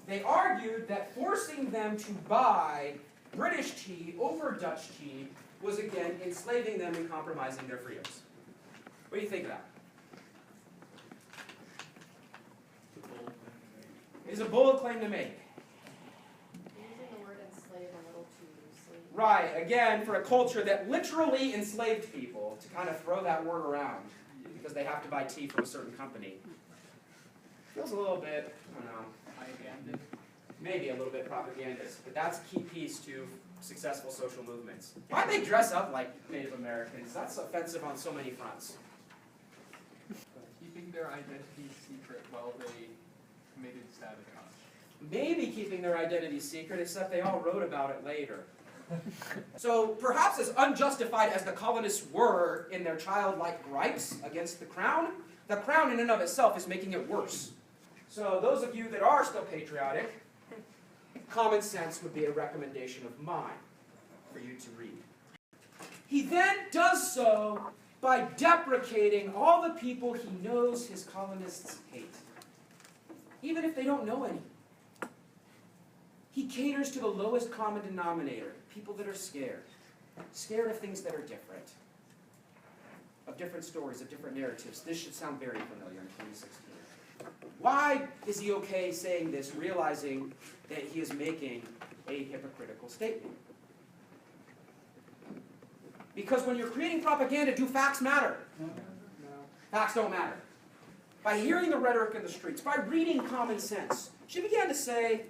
they argued that forcing them to buy British tea over Dutch tea was, again, enslaving them and compromising their freedoms. What do you think of that? It is a bold claim to make. Using the word enslave a little too loosely. Right, again, for a culture that literally enslaved people, to kind of throw that word around because they have to buy tea from a certain company. Feels a little bit, I don't know, maybe a little bit propagandist, but that's a key piece to successful social movements. Why they dress up like Native Americans? That's offensive on so many fronts. Keeping their identity secret while they committed sabotage. Maybe keeping their identity secret, except they all wrote about it later. So perhaps as unjustified as the colonists were in their childlike gripes against the crown in and of itself is making it worse. So those of you that are still patriotic, common sense would be a recommendation of mine for you to read. He then does so by deprecating all the people he knows his colonists hate, even if they don't know any. He caters to the lowest common denominator, people that are scared. Scared of things that are different, of different stories, of different narratives. This should sound very familiar in 2016. Why is he okay saying this, realizing that he is making a hypocritical statement? Because when you're creating propaganda, do facts matter? No. Facts don't matter. By hearing the rhetoric in the streets, by reading common sense, she began to say,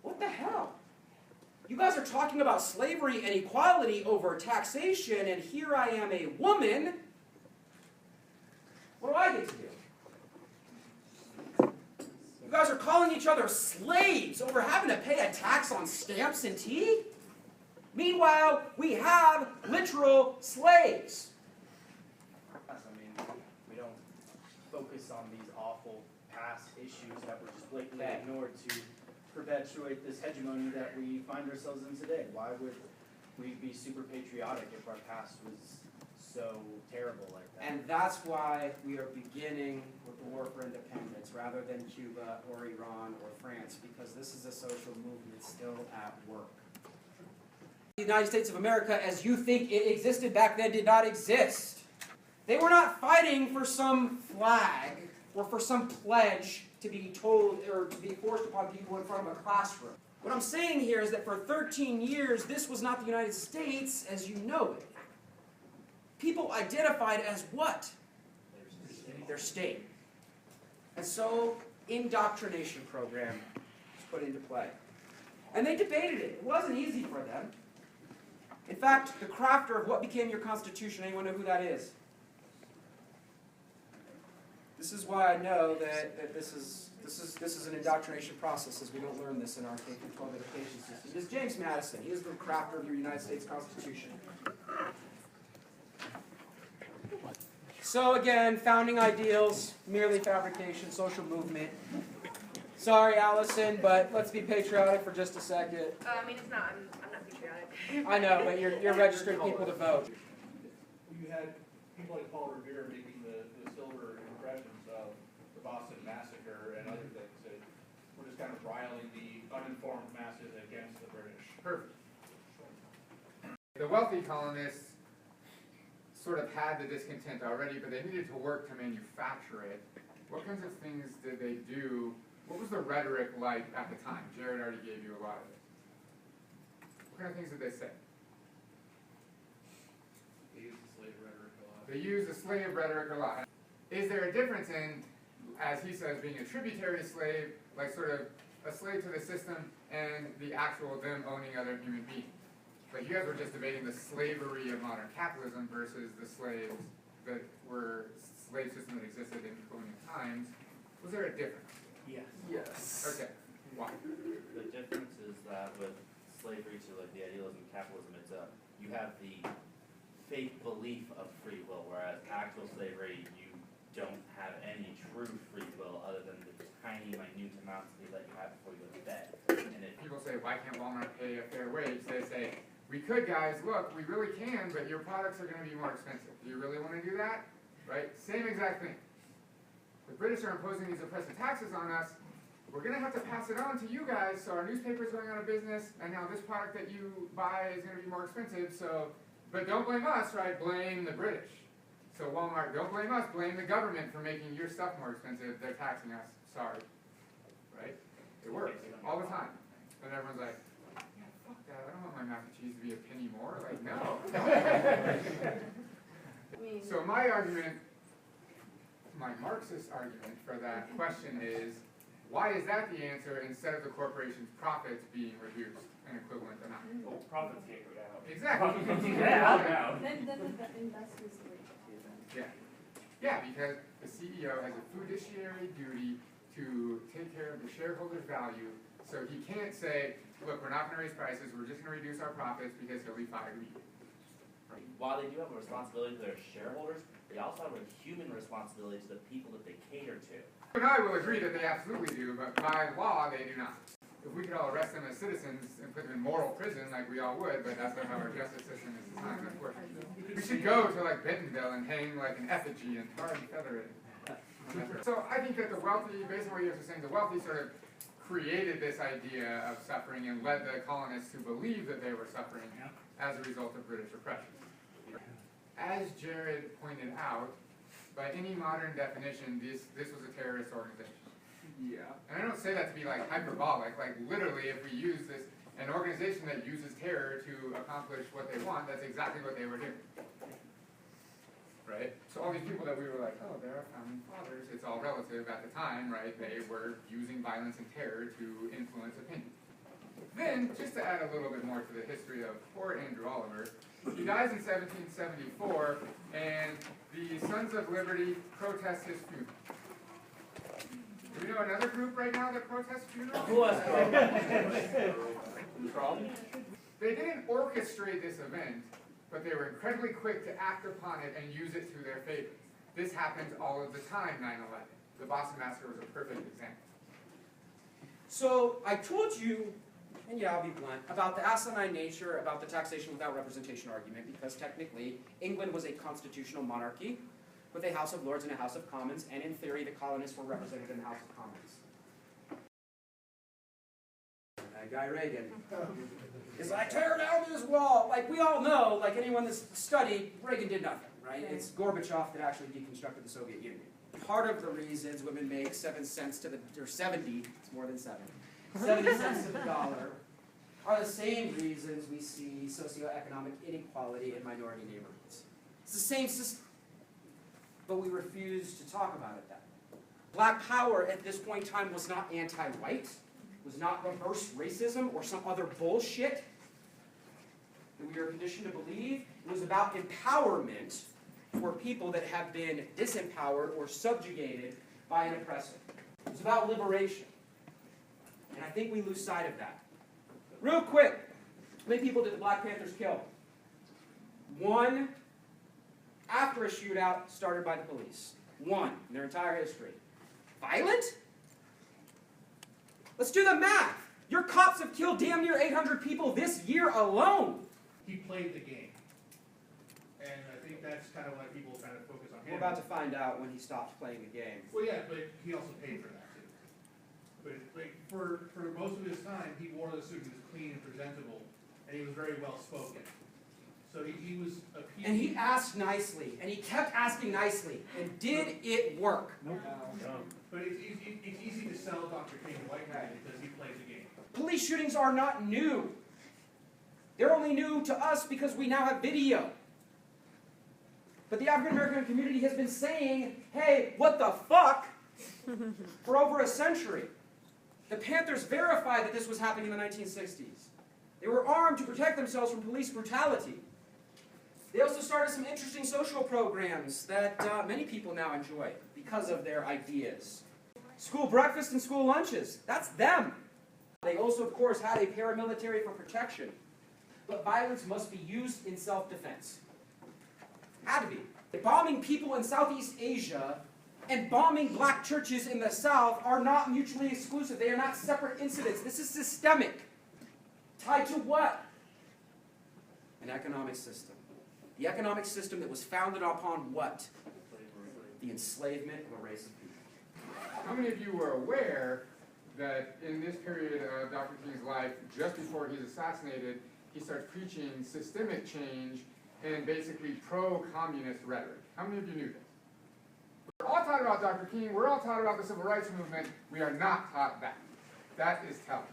what the hell? You guys are talking about slavery and equality over taxation, and here I am a woman. What do I get to do? You guys are calling each other slaves over having to pay a tax on stamps and tea? Meanwhile, we have literal slaves. I mean, we don't focus on these awful past issues that were just blatantly ignored to perpetuate this hegemony that we find ourselves in today. Why would we be super patriotic if our past was so terrible like that? And that's why we are beginning with the war for independence rather than Cuba or Iran or France, because this is a social movement still at work. The United States of America, as you think it existed back then, did not exist. They were not fighting for some flag or for some pledge to be told or to be forced upon people in front of a classroom. What I'm saying here is that for 13 years, this was not the United States as you know it. People identified as what? Their state. And so, indoctrination program was put into play. And they debated it. It wasn't easy for them. In fact, the crafter of what became your Constitution, anyone know who that is? This is why I know that this is an indoctrination process, as we don't learn this in our K-12 education system. It is James Madison. He is the crafter of your United States Constitution. So again, founding ideals, merely fabrication, social movement. Sorry, Allison, but let's be patriotic for just a second. I mean, it's not. I'm not patriotic. I know, but you're registering people to vote. You had people like Paul Revere making the silver impressions of the Boston Massacre and other things that were just kind of riling the uninformed masses against the British. Perfect. The wealthy colonists sort of had the discontent already, but they needed to work to manufacture it. What kinds of things did they do? What was the rhetoric like at the time? Jared already gave you a lot of it. What kind of things did they say? They used the slave rhetoric a lot. They used the slave rhetoric a lot. Is there a difference in, as he says, being a tributary slave, like sort of a slave to the system, and the actual them owning other human beings? Like you guys were just debating the slavery of modern capitalism versus the slaves that were slave system that existed in colonial times. Was there a difference? Yes. Yes. Okay. Why? The difference is that with slavery to like the idealism of capitalism, it's you have the fake belief of free will, whereas actual slavery you don't have any true free will other than the tiny, minute amounts they let you have before you go to bed. And if People say, why can't Walmart pay a fair wage? They say, we could, guys, look, we really can, but your products are going to be more expensive. Do you really want to do that? Right? Same exact thing. The British are imposing these oppressive taxes on us. we're gonna have to pass it on to you guys, so our newspaper's going out of business, and now this product that you buy is gonna be more expensive, so, but don't blame us, right, blame the British. So Walmart, don't blame us, blame the government for making your stuff more expensive, they're taxing us, sorry. Right? It works, all the time. And everyone's like, yeah, fuck that, I don't want my mac and cheese to be a penny more, like, no. I mean, So my argument, my Marxist argument for that question is, why is that the answer instead of the corporation's profits being reduced an equivalent amount? Well, profits can't go down. Exactly. then the investors leave too then. Yeah, because the CEO has a fiduciary duty to take care of the shareholders' value, so he can't say, look, we're not gonna raise prices, we're just gonna reduce our profits because he'll be fired immediately. While they do have a responsibility to their shareholders, they also have a human responsibility to the people that they cater to. You and I will agree that they absolutely do, but by law, they do not. If we could all arrest them as citizens and put them in moral prison, like we all would, but that's not how our justice system is designed, unfortunately. We should go to like Bentonville and hang like an effigy and tar and feather it. So I think that the wealthy, based on what you guys are saying, the wealthy sort of created this idea of suffering and led the colonists to believe that they were suffering as a result of British oppression. As Jared pointed out, by any modern definition, this was a terrorist organization. Yeah. And I don't say that to be like hyperbolic, like literally if we use this, an organization that uses terror to accomplish what they want, that's exactly what they were doing. Right? So all these people that we were like, oh, they're our founding fathers, it's all relative at the time, right? They were using violence and terror to influence opinion. Then, just to add a little bit more to the history of poor Andrew Oliver, he dies in 1774, and the Sons of Liberty protest his funeral. Do we know another group right now that protests funerals? They didn't orchestrate this event, but they were incredibly quick to act upon it and use it to their favor. This happens all of the time, 9/11. The Boston Massacre was a perfect example. So I told you, and yeah, I'll be blunt, about the asinine nature about the taxation without representation argument, because technically England was a constitutional monarchy with a House of Lords and a House of Commons, and in theory the colonists were represented in the House of Commons. That guy Reagan is like, tear down this wall. Like we all know, like anyone that's studied, Reagan did nothing, right? It's Gorbachev that actually deconstructed the Soviet Union. Part of the reasons women make 7 cents to the, or 70, it's more than 7, 70 cents to the dollar, are the same reasons we see socioeconomic inequality in minority neighborhoods. It's the same system, but we refuse to talk about it that way. Black power at this point in time was not anti-white, was not reverse racism or some other bullshit that we are conditioned to believe. It was about empowerment for people that have been disempowered or subjugated by an oppressor. It was about liberation. And I think we lose sight of that. Real quick, how many people did the Black Panthers kill? 1 after a shootout started by the police. 1 in their entire history. Violent? Let's do the math. Your cops have killed damn near 800 people this year alone. He played the game. And I think that's kind of why people kind of focus on him. We're about to find out when he stopped playing the game. Well, yeah, but he also paid for that too. But like for most of his time, he wore the suit. He was clean and presentable, and he was very well spoken. So he was appealing. And he asked nicely, and he kept asking nicely. And did it work? Nope. But it's easy to sell Dr. King a white guy because he played the game. Police shootings are not new. They're only new to us because we now have video. But the African American community has been saying, hey, what the fuck, for over a century. The Panthers verified that this was happening in the 1960s. They were armed to protect themselves from police brutality. They also started some interesting social programs that many people now enjoy because of their ideas. School breakfast and school lunches, that's them. They also, of course, had a paramilitary for protection. But violence must be used in self-defense. Had to be. Bombing people in Southeast Asia and bombing black churches in the South are not mutually exclusive. They are not separate incidents. This is systemic. Tied to what? An economic system. The economic system that was founded upon what? The enslavement of a race of people. How many of you were aware that in this period of Dr. King's life, just before he's assassinated, he starts preaching systemic change and basically pro-communist rhetoric. How many of you knew this? We're all taught about Dr. King, we're all taught about the civil rights movement, we are not taught that. That is telling.